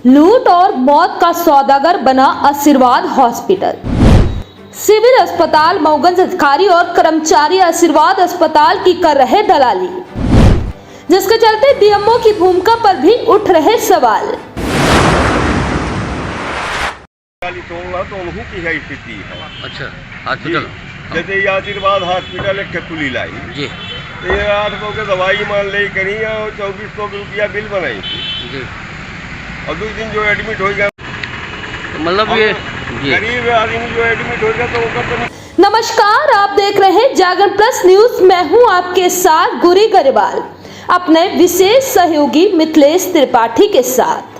लूट और मौत का सौदागर बना आशीर्वाद हॉस्पिटल। सिविल अस्पताल मऊगंज अधिकारी और कर्मचारी आशीर्वाद अस्पताल की कर रहे दलाली, जिसके चलते डीएमओ की भूमिका पर भी उठ रहे सवाल। तो उन्हीं की है स्थिति है। अच्छा, हॉस्पिटल जैसे ये आशीर्वाद हॉस्पिटल एक ठेकुली लाई जी, तो ये 800 के दवाई मान ली करी और 2400 रुपया बिल बनाई थी जी, और 2 दिन जो एडमिट हो गया, मतलब ये गरीब आदमी जो एडमिट हो गया तो वो नमस्कार, आप देख रहे हैं जागरण प्लस न्यूज। मैं हूं आपके साथ गुरी गरेवाल, अपने विशेष सहयोगी मिथिलेश त्रिपाठी के साथ।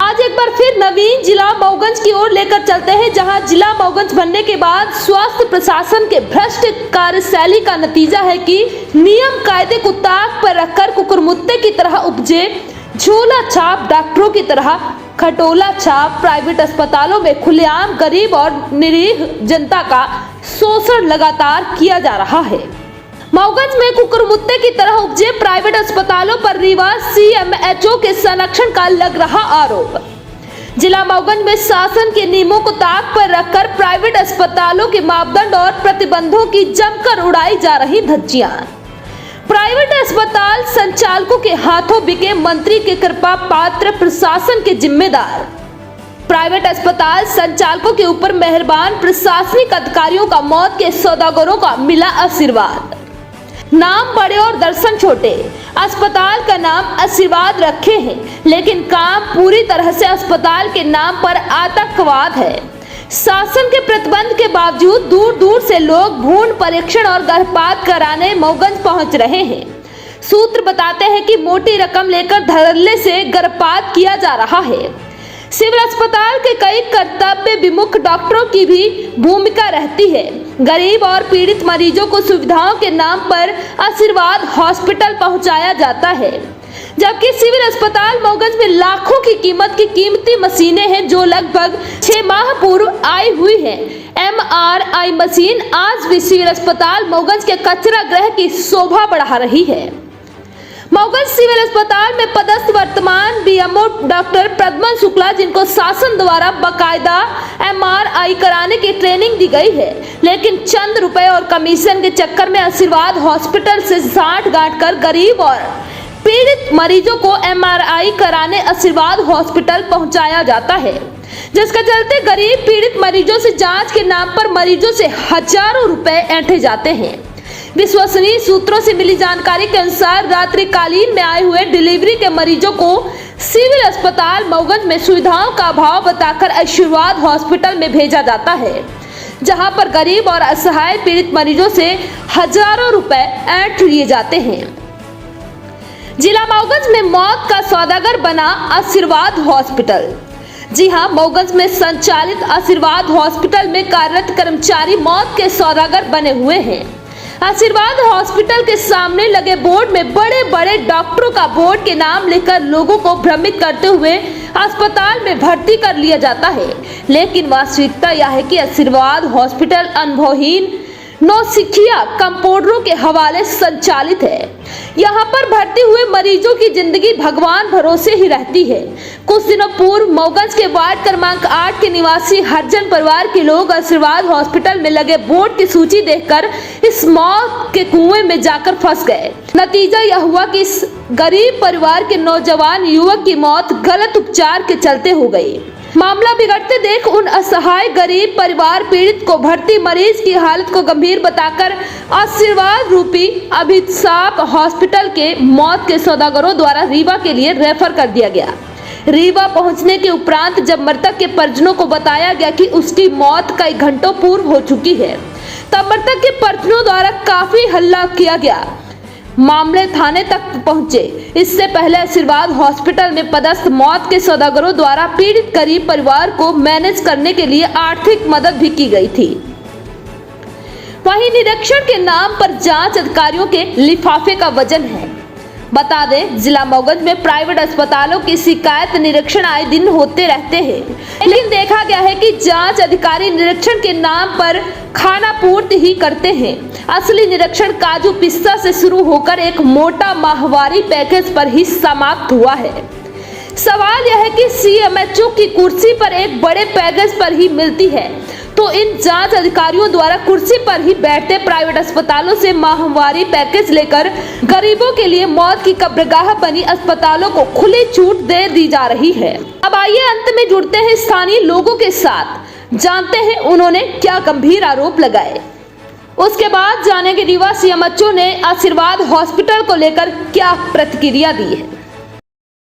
आज एक बार फिर नवीन जिला मऊगंज की ओर लेकर चलते हैं, जहां जिला मऊगंज बनने के बाद स्वास्थ्य प्रशासन के भ्रष्ट कार्यशैली का नतीजा है कि नियम कायदे को ताक पर रखकर कुकुरमुत्ते की तरह उपजे झोला छाप डॉक्टरों की तरह खटोला छाप प्राइवेट अस्पतालों में खुलेआम गरीब और निरीह जनता का शोषण लगातार किया जा रहा है। मऊगंज में कुकुरमुत्ते की तरह उपजे प्राइवेट अस्पतालों पर रीवा सीएमएचओ के संरक्षण का लग रहा आरोप। जिला मऊगंज में शासन के नियमों को ताक पर रखकर प्राइवेट अस्पतालों के मापदंड और प्रतिबंधों की जमकर उड़ाई जा रही धज्जियां। प्राइवेट अस्पताल संचालकों के हाथों बिके मंत्री के कृपा पात्र प्रशासन के जिम्मेदार। प्राइवेट अस्पताल संचालकों के ऊपर मेहरबान प्रशासनिक अधिकारियों का मौत के सौदागरों का मिला आशीर्वाद। नाम बड़े और दर्शन छोटे, अस्पताल का नाम आशीर्वाद रखे हैं, लेकिन काम पूरी तरह से अस्पताल के नाम पर आतंकवाद है। शासन के प्रतिबंध के बावजूद दूर दूर से लोग भ्रूण परीक्षण और गर्भपात कराने मऊगंज पहुंच रहे हैं। सूत्र बताते हैं कि मोटी रकम लेकर धड़ल्ले से गर्भपात किया जा रहा है। सिविल अस्पताल के कई कर्तव्य विमुख डॉक्टरों की भी भूमिका रहती है। गरीब और पीड़ित मरीजों को सुविधाओं के नाम पर आशीर्वाद हॉस्पिटल पहुंचाया जाता है, जबकि सिविल अस्पताल मऊगंज में लाखों की कीमत की कीमती मशीनें हैं जो लगभग 6 माह पूर्व आई हुई है। MRI मशीन आज भी सिविल अस्पताल मऊगंज के कचरा गृह की शोभा बढ़ा रही है। मऊगंज सिविल अस्पताल में पदस्थ वर्तमान डीएमओ डॉक्टर प्रद्मन शुक्ला, जिनको शासन द्वारा बकायदा MRI कराने की ट्रेनिंग दी गई है, लेकिन चंद रुपए और कमीशन के चक्कर में आशीर्वाद हॉस्पिटल से साठ गांठ कर गरीब और पीड़ित मरीजों को MRI कराने आशीर्वाद हॉस्पिटल पहुंचाया जाता है, जिसके चलते गरीब पीड़ित मरीजों से जांच के नाम पर मरीजों से हजारों रुपए ऐंठे जाते हैं। विश्वसनीय सूत्रों से मिली जानकारी के अनुसार रात्रिकालीन में आए हुए डिलीवरी के मरीजों को सिविल अस्पताल मऊगंज में सुविधाओं का अभाव बताकर आशीर्वाद हॉस्पिटल में भेजा जाता है, जहां पर गरीब और असहाय पीड़ित मरीजों से हजारों रुपए ऐंठ लिए जाते हैं। जिला मऊगंज में मौत का सौदागर बना आशीर्वाद हॉस्पिटल। जी हां, मऊगंज में संचालित आशीर्वाद हॉस्पिटल में कार्यरत कर्मचारी मौत के सौदागर बने हुए हैं। आशीर्वाद हॉस्पिटल के सामने लगे बोर्ड में बड़े बड़े डॉक्टरों का बोर्ड के नाम लिखकर लोगों को भ्रमित करते हुए अस्पताल में भर्ती कर लिया जाता है, लेकिन वास्तविकता यह है कि आशीर्वाद हॉस्पिटल अनुभवहीन नौसिखिया कंपाउंडरों के हवाले संचालित है। यहाँ पर भर्ती हुए मरीजों की जिंदगी भगवान भरोसे ही रहती है। कुछ दिनों पूर्व मऊगंज के वार्ड क्रमांक 8 के निवासी हरिजन परिवार के लोग आशीर्वाद हॉस्पिटल में लगे बोर्ड की सूची देखकर इस मौत के कुएं में जाकर फंस गए। नतीजा यह हुआ कि इस गरीब परिवार के नौजवान युवक की मौत गलत उपचार के चलते हो गई। मामला बिगड़ते देख उन असहाय गरीब परिवार पीड़ित को भर्ती मरीज की हालत को गंभीर बताकर आशीर्वाद रूपी अभिशाप हॉस्पिटल के मौत के सौदागरों द्वारा रीवा के लिए रेफर कर दिया गया। रीवा पहुंचने के उपरांत जब मृतक के परिजनों को बताया गया कि उसकी मौत कई घंटों पूर्व हो चुकी है, तब मृतक के परिजनों द्वारा काफी हल्ला किया गया। मामले थाने तक पहुंचे। इससे पहले आशीर्वाद हॉस्पिटल में पदस्थ मौत के सौदागरों द्वारा पीड़ित गरीब परिवार को मैनेज करने के लिए आर्थिक मदद भी की गई थी। वहीं निरीक्षण के नाम पर जांच अधिकारियों के लिफाफे का वजन है। बता दें, जिला मऊगंज में प्राइवेट अस्पतालों की शिकायत निरीक्षण आए दिन होते रहते हैं, लेकिन देखा गया है कि जांच अधिकारी निरीक्षण के नाम पर खाना पूर्ति ही करते हैं। असली निरीक्षण काजू पिस्ता से शुरू होकर एक मोटा माहवारी पैकेज पर ही समाप्त हुआ है। सवाल यह है कि सीएमएचओ की कुर्सी पर एक बड़े पैकेज पर ही मिलती है, तो इन जांच अधिकारियों द्वारा कुर्सी पर ही बैठते प्राइवेट अस्पतालों से माहवारी पैकेज लेकर गरीबों के लिए मौत की कब्रगाह बनी अस्पतालों को खुली छूट दे दी जा रही है। अब आइए अंत में जुड़ते हैं स्थानीय लोगों के साथ, जानते हैं उन्होंने क्या गंभीर आरोप लगाए। उसके बाद जानेंगे रीवा सीएमएचओ ने आशीर्वाद हॉस्पिटल को लेकर क्या प्रतिक्रिया दी है।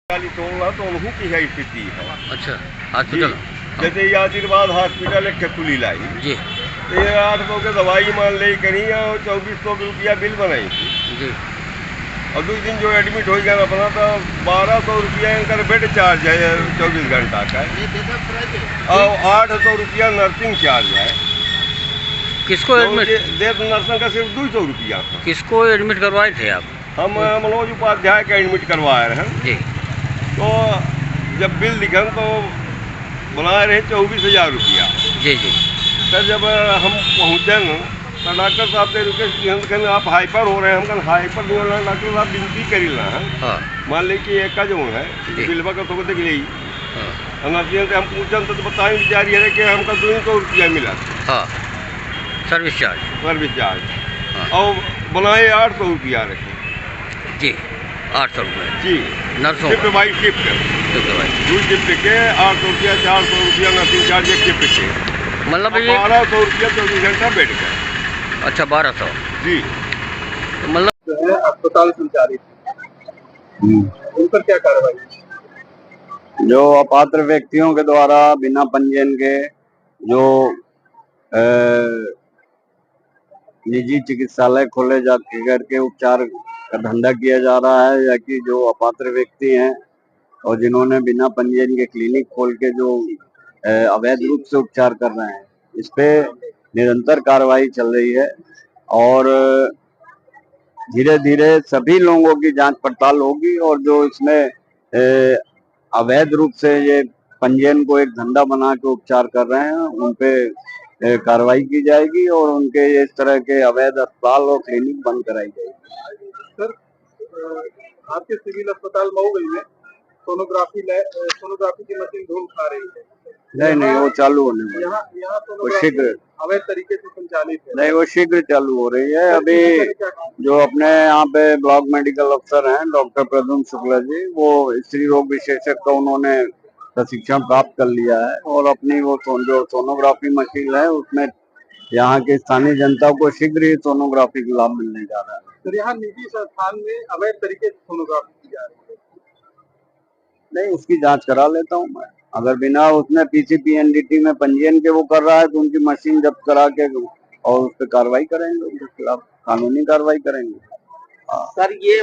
तो उन्हीं की है स्थिति है। अच्छा, हॉस्पिटल जैसे ये आशीर्वाद हॉस्पिटल एक खुली लाई जी तो ये 800 के दवाई मान ले करी और 2400 रुपया बिल बनाई थी। जी और 2 दिन जो एडमिट हो गया अपना तो 1200 रुपया इनका बेड चार्ज है 24 घंटा का, और 800 रुपया नर्सिंग चार्ज है। किसको एडमिट देव नर्सिंग का सिर्फ 200 रुपया। किसको एडमिट करवाए थे आप? हम मनोज उपाध्याय का एडमिट करवाए रहे हैं। जी तो जब बिल लिखन तो बुलाए रहे 24,000 रुपया। जी जी तो जब हम पहुँचे न तो डॉक्टर साहब ने रिक्वेस्ट कहने आप हाइपर हो रहे हैं। हम कहते हाइपर नहीं हो रहा डॉक्टर साहब विनती करी ला है। हाँ मान ली कि एक का जो है बिलवा का तो देख ली हाँ हम पूछन तो बताएं बेचारी है कि हमका 200 रुपया मिला हाँ सर्विस चार्ज चार्ज और बनाए 800 रुपया रखे जी 800 रुपये जी नर्सों शिफ्ट बाई शिफ्ट का 2 शिफ्ट के 800 रुपया 400 रुपया नर्सिंग चार्ज एक शिफ्ट के मतलब ये 1200 रुपया 24 घंटा बेड का। अच्छा 1200 जी तो मतलब जो है अस्पताल संचालित उन पर क्या कार्रवाई? जो अपात्र व्यक्तियों के द्वारा बिना पंजीयन के जो निजी चिकित्सालय खोले जा करके उपचार का धंधा किया जा रहा है, या कि जो अपात्र व्यक्ति हैं और जिन्होंने बिना पंजीयन के क्लिनिक खोल के जो अवैध रूप से उपचार कर रहे हैं, इस पे निरंतर कार्रवाई चल रही है और धीरे धीरे सभी लोगों की जांच पड़ताल होगी और जो इसमें अवैध रूप से ये पंजीयन को एक धंधा बना के उपचार कर रहे हैं उन पे कार्रवाई की जाएगी और उनके इस तरह के अवैध अस्पताल और क्लिनिक बंद कराई जाएगी। सर आपके सिविल अस्पताल मऊगई में सोनोग्राफी की मशीन धूम खा रही है। नहीं वो चालू होने वाली यहाँ वो सोनोग्राफी शीघ्र अवैध तरीके से संचालित है। नहीं वो शीघ्र चालू हो रही है। अभी जो अपने यहाँ पे ब्लॉक मेडिकल अफसर हैं डॉक्टर प्रद्युम्न शुक्ला जी, वो स्त्री रोग विशेषज्ञ का उन्होंने प्रशिक्षण प्राप्त कर लिया है और अपनी वो जो सोनोग्राफी मशीन है उसमें यहाँ के स्थानीय जनता को शीघ्र ही सोनोग्राफी का लाभ मिलने जा रहा है। सर यहाँ निजी संस्थान में अवैध तरीके से सोनोग्राफी की जा रही है। नहीं उसकी जांच करा लेता हूँ मैं। अगर बिना उसमें पीसीपीएनडीटी में पंजीयन के वो कर रहा है तो उनकी मशीन जब्त करा के और उस पर कार्रवाई करेंगे, उनके खिलाफ कानूनी कार्रवाई करेंगे। सर ये